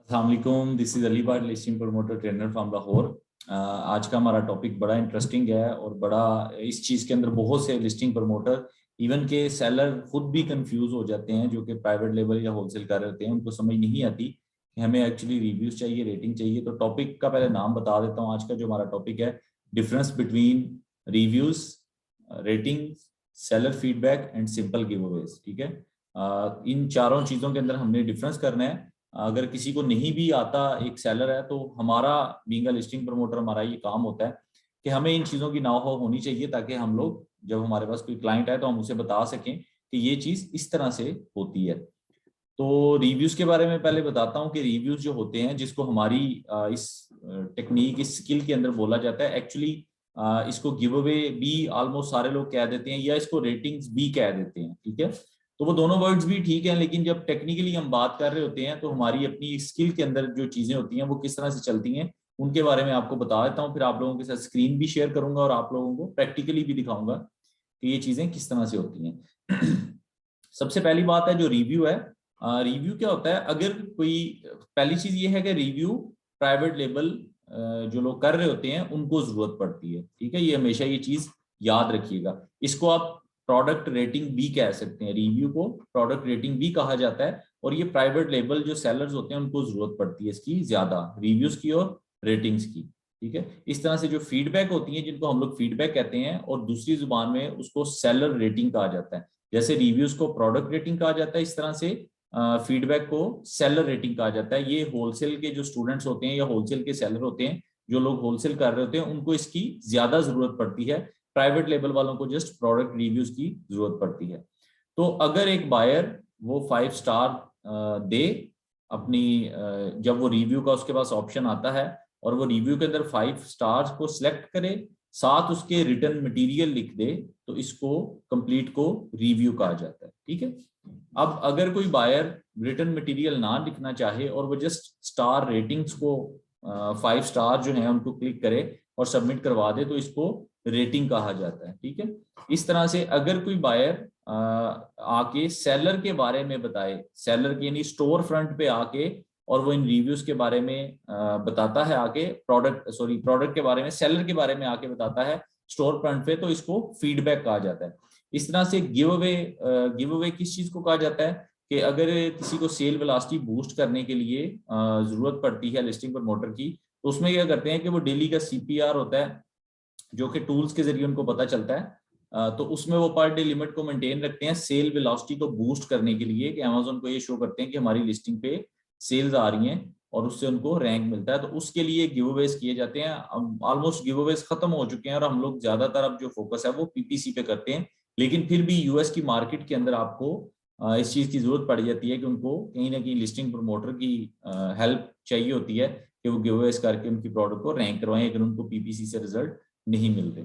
अस्सलाम वालेकुम, this is Ali बाट listing promoter trainer from Lahore. आज का हमारा टॉपिक बड़ा इंटरेस्टिंग है और बड़ा इस चीज़ के अंदर बहुत से लिस्टिंग प्रमोटर इवन के सेलर खुद भी कंफ्यूज हो जाते हैं, जो कि प्राइवेट लेवल या होलसेल कर रहे होते हैं। उनको समझ नहीं आती कि हमें एक्चुअली रिव्यूज चाहिए, रेटिंग चाहिए। तो टॉपिक का पहले नाम बता देता हूँ। आज का जो हमारा टॉपिक है, difference between reviews, rating, seller feedback and simple give Awez. ठीक है, इन चारों चीज़ों के अंदर हमने डिफरेंस करना है। अगर किसी को नहीं भी आता, एक सेलर है, तो हमारा बीइंग अ लिस्टिंग प्रमोटर हमारा ये काम होता है कि हमें इन चीज़ों की नाव होनी चाहिए, ताकि हम लोग जब हमारे पास कोई क्लाइंट है तो हम उसे बता सकें कि ये चीज़ इस तरह से होती है। तो रिव्यूज के बारे में पहले बताता हूँ कि रिव्यूज जो होते हैं, जिसको हमारी इस टेक्निक, इस स्किल के अंदर बोला जाता है, एक्चुअली इसको गिव अवे भी ऑलमोस्ट सारे लोग कह देते हैं, या इसको रेटिंग्स भी कह देते हैं। ठीक है, तो वो दोनों वर्ड्स भी ठीक हैं, लेकिन जब टेक्निकली हम बात कर रहे होते हैं तो हमारी अपनी स्किल के अंदर जो चीजें होती हैं वो किस तरह से चलती हैं, उनके बारे में आपको बता देता हूँ। फिर आप लोगों के साथ स्क्रीन भी शेयर करूंगा और आप लोगों को प्रैक्टिकली भी दिखाऊंगा कि ये चीजें किस तरह से होती हैं। सबसे पहली बात है जो रिव्यू है। रिव्यू क्या होता है? अगर कोई, पहली चीज ये है कि रिव्यू प्राइवेट लेबल जो लोग कर रहे होते हैं उनको जरूरत पड़ती है। ठीक है, ये हमेशा ये चीज याद रखिएगा। इसको आप प्रोडक्ट रेटिंग भी कह सकते हैं, रिव्यू को प्रोडक्ट रेटिंग भी कहा जाता है। और ये प्राइवेट लेबल जो सेलर्स होते हैं उनको जरूरत पड़ती है इसकी ज्यादा, रिव्यूज की और रेटिंग्स की। ठीक है, इस तरह से जो फीडबैक होती है, जिनको हम लोग फीडबैक कहते हैं, और दूसरी जुबान में उसको सेलर रेटिंग कहा जाता है। जैसे रिव्यूज को प्रोडक्ट रेटिंग कहा जाता है, इस तरह से फीडबैक को सेलर रेटिंग कहा जाता है। ये होलसेल के जो स्टूडेंट्स होते हैं या होलसेल के सेलर होते हैं, जो लोग होलसेल कर रहे होते हैं, उनको इसकी ज्यादा जरूरत पड़ती है। प्राइवेट लेबल वालों को जस्ट प्रोडक्ट रिव्यूज की जरूरत पड़ती है। तो अगर एक बायर वो 5 स्टार दे अपनी, जब वो रिव्यू का उसके पास ऑप्शन आता है और वो रिव्यू के अंदर 5 स्टार्स को सिलेक्ट करे, साथ उसके रिटर्न मटेरियल लिख दे, तो इसको कंप्लीट को रिव्यू कहा जाता है। ठीक है, अब अगर कोई बायर रिटर्न मटेरियल ना लिखना चाहे और वो जस्ट स्टार रेटिंग्स को 5 स्टार जो है उनको क्लिक करे और सबमिट करवा दे, तो इसको रेटिंग कहा जाता है। ठीक है, इस तरह से अगर कोई बायर आके सेलर के बारे में बताए, सेलर के यानी स्टोर फ्रंट पे आके, और वो इन रिव्यूज के बारे में बताता है आके, प्रोडक्ट के बारे में, सेलर के बारे में आके बताता है स्टोर फ्रंट पे, तो इसको फीडबैक कहा जाता है। इस तरह से गिव अवे किस चीज को कहा जाता है कि अगर किसी को सेल वेलोसिटी बूस्ट करने के लिए जरूरत पड़ती है लिस्टिंग प्रमोटर की, तो उसमें क्या करते हैं कि वो डेली का सीपीआर होता है, जो कि टूल्स के जरिए उनको पता चलता है। तो उसमें वो पर डे लिमिट को मेंटेन रखते हैं सेल वेलोसिटी को बूस्ट करने के लिए, कि अमेजोन को ये शो करते हैं कि हमारी लिस्टिंग पे सेल्स आ रही हैं, और उससे उनको रैंक मिलता है। तो उसके लिए गिव अवेज किए जाते हैं। अब ऑलमोस्ट गिव अवेज खत्म हो चुके हैं और हम लोग ज्यादातर अब जो फोकस है वो पीपीसी पे करते हैं। लेकिन फिर भी यूएस की मार्केट के अंदर आपको इस चीज की जरूरत पड़ जाती है कि उनको कहीं ना कहीं लिस्टिंग प्रमोटर की हेल्प चाहिए होती है, कि वो गिव अवेज करके उनकी प्रोडक्ट को रैंक करवाएं, अगर उनको पीपीसी से रिजल्ट नहीं मिलते।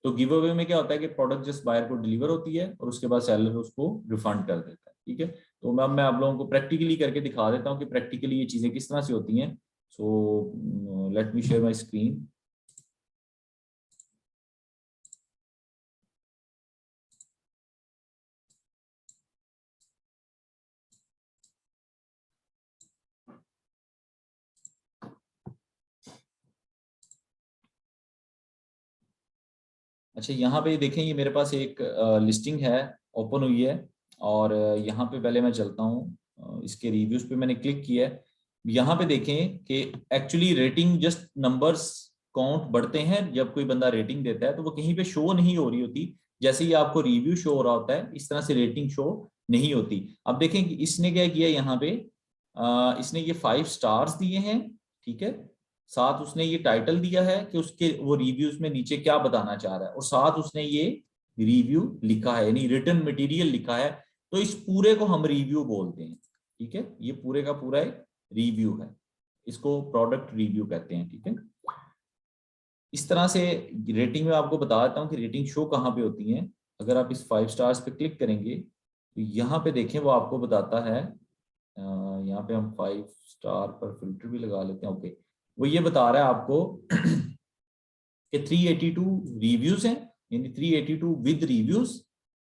तो गिव अवे में क्या होता है कि प्रोडक्ट जस्ट बायर को डिलीवर होती है और उसके बाद सेलर उसको रिफंड कर देता है। ठीक है, तो मैं आप लोगों को प्रैक्टिकली करके दिखा देता हूँ कि प्रैक्टिकली ये चीजें किस तरह से होती हैं। So let me share my screen. अच्छा, यहाँ पे देखें, ये मेरे पास एक लिस्टिंग है, ओपन हुई है, और यहाँ पे पहले मैं चलता हूँ, इसके रिव्यूज पे मैंने क्लिक किया है। यहाँ पे देखें कि actually rating just numbers count बढ़ते हैं। जब कोई बंदा रेटिंग देता है तो वो कहीं पे शो नहीं हो रही होती। जैसे ही आपको रिव्यू शो हो रहा होता है, इस तरह से रेटिंग शो नहीं होती। अब देखें कि इसने क्या किया यहाँ पे, इसने ये 5 स्टार्स दिए हैं। ठीक है, साथ उसने ये टाइटल दिया है कि उसके वो रिव्यूज में नीचे क्या बताना चाह रहा है, और साथ उसने ये रिव्यू लिखा है, यानी रिटर्न मटेरियल लिखा है। तो इस पूरे को हम रिव्यू बोलते हैं। ठीक है, ये पूरे का पूरा एक रिव्यू है, इसको प्रोडक्ट रिव्यू कहते हैं। ठीक है, इस तरह से रेटिंग में आपको बता देता हूँ कि रेटिंग शो कहाँ पे होती है। अगर आप इस 5 स्टार्स पे क्लिक करेंगे तो यहाँ पे देखें, वो आपको बताता है, यहाँ पे हम 5 स्टार पर फिल्टर भी लगा लेते हैं। ओके, वो ये बता रहा है आपको कि 382 रिव्यूज हैं, यानी 382 विद रिव्यूज।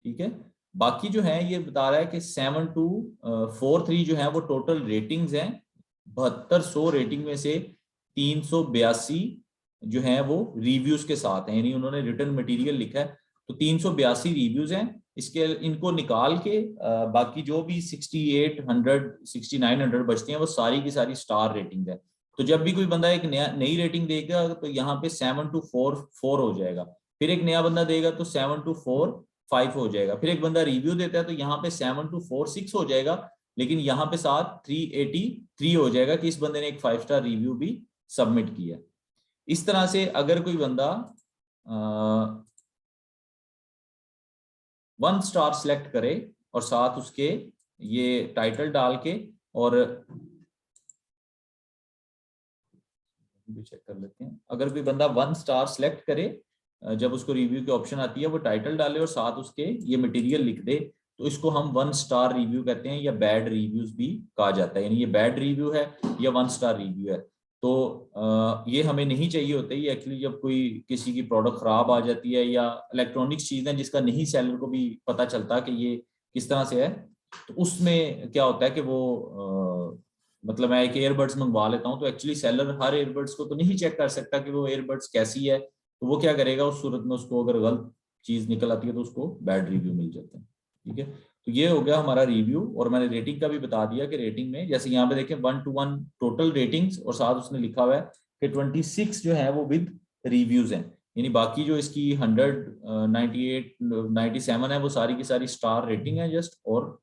ठीक है, बाकी जो है ये बता रहा है कि 7243 जो है वो टोटल रेटिंग्स हैं, 7200 रेटिंग में से 382 जो है वो रिव्यूज के साथ हैं, यानी उन्होंने रिटर्न मटेरियल लिखा है, तो 382 रिव्यूज हैं। इसके इनको निकाल के बाकी जो भी 6800 6900 बचती हैं वो सारी की सारी स्टार रेटिंग है। तो जब भी कोई बंदा एक नई रेटिंग देगा तो यहाँ पे 724 हो जाएगा, फिर एक नया बंदा देगा तो 7245 हो जाएगा, फिर एक बंदा रिव्यू देता है तो यहाँ पे 7246 हो जाएगा, लेकिन यहाँ पे साथ 383 हो जाएगा कि इस बंदे ने एक 5 स्टार रिव्यू भी सबमिट किया। इस तरह से अगर कोई बंदा 1 स्टार सिलेक्ट करे और साथ उसके ये टाइटल डाल के, और चेक कर लेते हैं, अगर कोई बंदा 1 स्टार सिलेक्ट करे, जब उसको रिव्यू की ऑप्शन आती है वो टाइटल डाले और साथ उसके ये मटेरियल लिख दे, तो इसको हम 1 स्टार रिव्यू कहते हैं, या बैड रिव्यूज भी कहा जाता है, यानी ये बैड रिव्यू है या 1 स्टार रिव्यू है। तो ये हमें नहीं चाहिए होते। ये एक्चुअली जब कोई किसी की प्रोडक्ट खराब आ जाती है या इलेक्ट्रॉनिक्स चीज है जिसका नहीं सेलर को भी पता चलता कि ये किस तरह से है, तो उसमें क्या होता है कि वो मतलब मैं एक एयरबड्स मंगवा लेता हूँ, तो एक्चुअली सेलर हर एयरबड्स को तो नहीं चेक कर सकता कि वो एयरबड्स कैसी है, तो वो क्या करेगा उस सूरत में, उसको अगर गलत चीज निकल आती है तो उसको बैड रिव्यू मिल जाता है। ठीक है, तो ये हो गया हमारा रिव्यू, और मैंने रेटिंग का भी बता दिया कि रेटिंग में जैसे यहाँ पे देखें 1 to 1 टोटल रेटिंग्स, और साथ उसने लिखा हुआ है कि 26 जो है वो विद रिव्यूज हैं, यानी बाकी जो इसकी 100 98 97 है वो सारी की सारी स्टार रेटिंग है जस्ट, और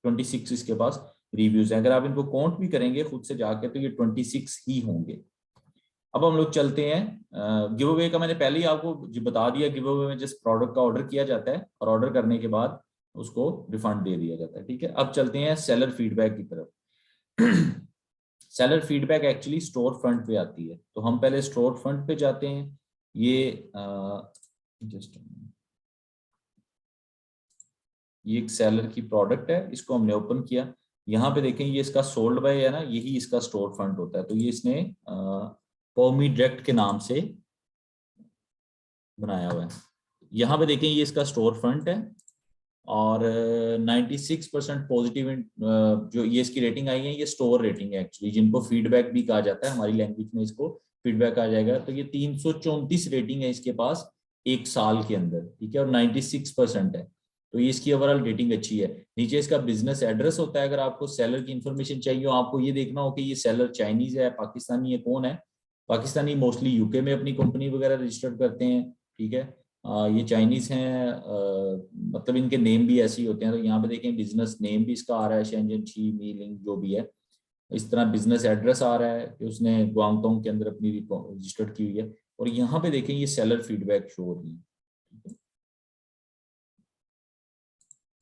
26 इसके पास रिव्यूज हैं। अगर आप इनको काउंट भी करेंगे खुद से जाके तो ये 26 ही होंगे। अब हम लोग चलते हैं गिव अवे का। मैंने पहले ही आपको बता दिया, गिव अवे में जिस प्रोडक्ट का ऑर्डर किया जाता है और ऑर्डर करने के बाद उसको रिफंड दे दिया जाता है। ठीक है, अब चलते हैं सेलर फीडबैक की तरफ। Seller feedback actually store front पे आती है, तो हम पहले स्टोर फ्रंट पे जाते हैं। ये जस्ट ये एक सेलर की प्रोडक्ट है, इसको हमने ओपन किया, यहाँ पे देखें ये इसका सोल्ड बाय है ना, यही इसका स्टोर फ्रंट होता है। तो ये इसने पॉमी डायरेक्ट के नाम से बनाया हुआ है। यहाँ पे देखें ये इसका स्टोर फ्रंट है, और 96% पॉजिटिव जो ये इसकी रेटिंग आई है, ये स्टोर रेटिंग है एक्चुअली, जिनको फीडबैक भी कहा जाता है, हमारी लैंग्वेज में इसको फीडबैक आ जाएगा। तो ये 334 रेटिंग है इसके पास एक साल के अंदर। ठीक है, और 96% है, तो ये इसकी ओवरऑल रेटिंग अच्छी है। नीचे इसका बिजनेस एड्रेस होता है, अगर आपको सेलर की इंफॉर्मेशन चाहिए हो, आपको ये देखना हो कि ये सेलर चाइनीज है, पाकिस्तानी है, कौन है। पाकिस्तानी मोस्टली यूके में अपनी कंपनी वगैरह रजिस्टर्ड करते हैं। ठीक है, ये चाइनीज हैं, मतलब इनके नेम भी ऐसे ही होते हैं। तो यहाँ पे देखें बिजनेस नेम भी इसका आ रहा है शेंजन ची मीलिंग जो भी है, इस तरह बिजनेस एड्रेस आ रहा है कि उसने गुआंगडोंग के अंदर अपनी रजिस्टर्ड की हुई है। और यहाँ पे देखें ये सेलर फीडबैक शो हो रही है।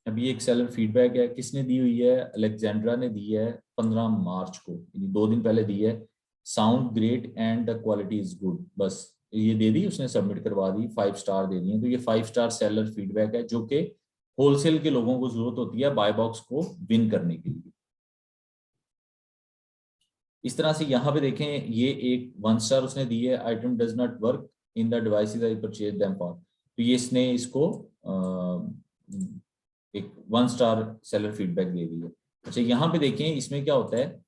अब ये एक सेलर फीडबैक है, किसने दी हुई है, अलेक्जेंड्रा ने दी है 15 मार्च को, यानी 2 दिन पहले दी है। Sound great and the quality is good, बस ये दे दी उसने, सबमिट करवा दी, 5 स्टार दे दिए। तो ये 5 स्टार सेलर फीडबैक है, जो कि होलसेल के लोगों को जरूरत होती है बाय बॉक्स को विन करने के लिए। इस तरह से यहाँ पे देखें ये एक 1 स्टार उसने दी है, item does not work in the devices I purchase them for, तो ये इसने इसको एक 1 स्टार सेलर फीडबैक दे दी है। अच्छा, यहाँ पे देखें इसमें क्या होता है,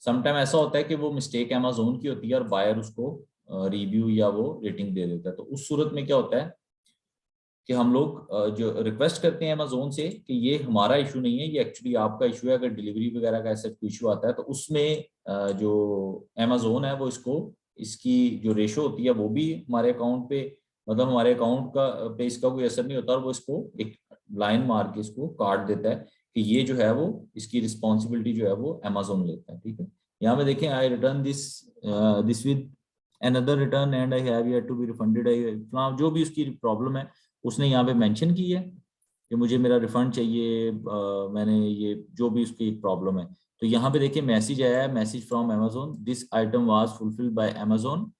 समटाइम ऐसा होता है कि वो मिस्टेक अमेजोन की होती है और बायर उसको रिव्यू या वो रेटिंग दे देता है। तो उस सूरत में क्या होता है कि हम लोग जो रिक्वेस्ट करते हैं अमेजोन से कि ये हमारा इशू नहीं है, ये एक्चुअली आपका इशू है। अगर डिलीवरी वगैरह का ऐसा कोई इशू आता है तो उसमें जो अमेजोन है वो इसको, इसकी जो रेशो होती है वो भी हमारे अकाउंट पे, मतलब हमारे अकाउंट का पे इसका कोई असर नहीं होता, और वो इसको एक लाइन मार के इसको काट देता है कि ये जो है वो इसकी रिस्पॉन्सिबिलिटी जो है वो अमेजोन लेता है। ठीक है, यहाँ पे देखें I return this with another return and I have yet to be refunded, जो भी उसकी प्रॉब्लम है उसने यहाँ पे मेंशन की है कि मुझे मेरा रिफंड चाहिए, मैंने ये जो भी उसकी प्रॉब्लम है। तो यहाँ पे देखिए मैसेज आया है, message from Amazon, this item was fulfilled by Amazon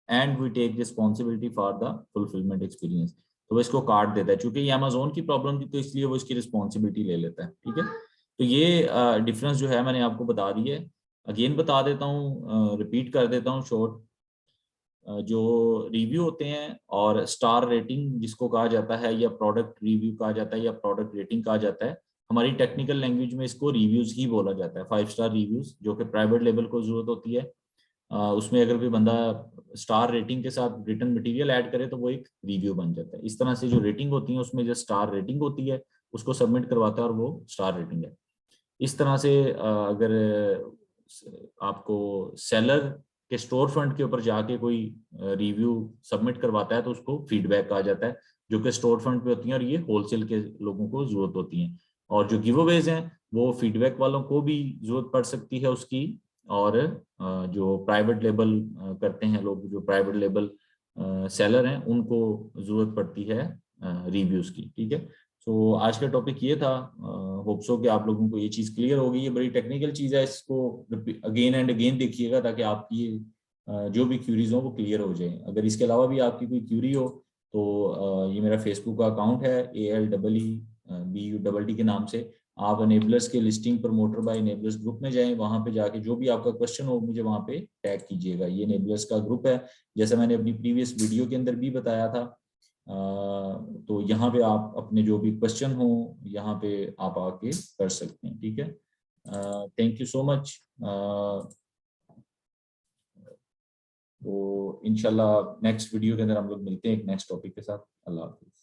and we take responsibility for the fulfilment experience. तो वो इसको काट देता है, चूंकि ये अमेजोन की प्रॉब्लम थी तो इसलिए वो इसकी रिस्पॉन्सिबिलिटी ले लेता है। ठीक है, तो ये डिफरेंस जो है मैंने आपको बता दी है, अगेन बता देता हूँ, रिपीट कर देता हूँ शॉर्ट। जो रिव्यू होते हैं और स्टार रेटिंग जिसको कहा जाता है, या प्रोडक्ट रिव्यू कहा जाता है, या प्रोडक्ट रेटिंग कहा जाता है, हमारी टेक्निकल लैंग्वेज में इसको रिव्यूज ही बोला जाता है, 5 स्टार रिव्यूज, जो कि प्राइवेट लेबल को जरूरत होती है। उसमें अगर कोई बंदा स्टार रेटिंग के साथ रिटर्न मटेरियल ऐड करे तो वो एक रिव्यू बन जाता है। इस तरह से जो रेटिंग होती है उसमें जो स्टार रेटिंग होती है उसको सबमिट करवाता है और वो स्टार रेटिंग है। इस तरह से अगर आपको सेलर के स्टोर फ्रंट के ऊपर जाके कोई रिव्यू सबमिट करवाता है तो उसको फीडबैक कहा जाता है, जो कि स्टोर फ्रंट पे होती है और ये होलसेल के लोगों को जरूरत होती है। और जो गिव अवेज हैं वो फीडबैक वालों को भी जरूरत पड़ सकती है उसकी, और जो प्राइवेट लेबल करते हैं लोग, जो प्राइवेट लेबल सेलर हैं, उनको जरूरत पड़ती है रिव्यूज की। ठीक है, तो आज का टॉपिक ये था। होप सो कि आप लोगों को ये चीज़ क्लियर होगी। ये बड़ी टेक्निकल चीज़ है, इसको अगेन एंड अगेन देखिएगा ताकि आपकी जो भी क्यूरीज हो वो क्लियर हो जाए। अगर इसके अलावा भी आपकी कोई क्यूरी हो तो ये मेरा फेसबुक का अकाउंट है ALEEBUDD के नाम से। आप एनेबलर्स के listing promoter by enablers group में जाएं, वहां पे जाके जो भी आपका क्वेश्चन हो मुझे वहां पे टैग कीजिएगा। ये एनेबलर्स का ग्रुप है, जैसा मैंने अपनी प्रीवियस वीडियो के अंदर भी बताया था। तो यहाँ पे आप अपने जो भी क्वेश्चन हो यहाँ पे आप आके कर सकते हैं। ठीक है, थैंक यू सो मच। तो इंशाल्लाह नेक्स्ट वीडियो के अंदर हम लोग मिलते हैं एक नेक्स्ट टॉपिक के साथ। अल्लाह हाफिज।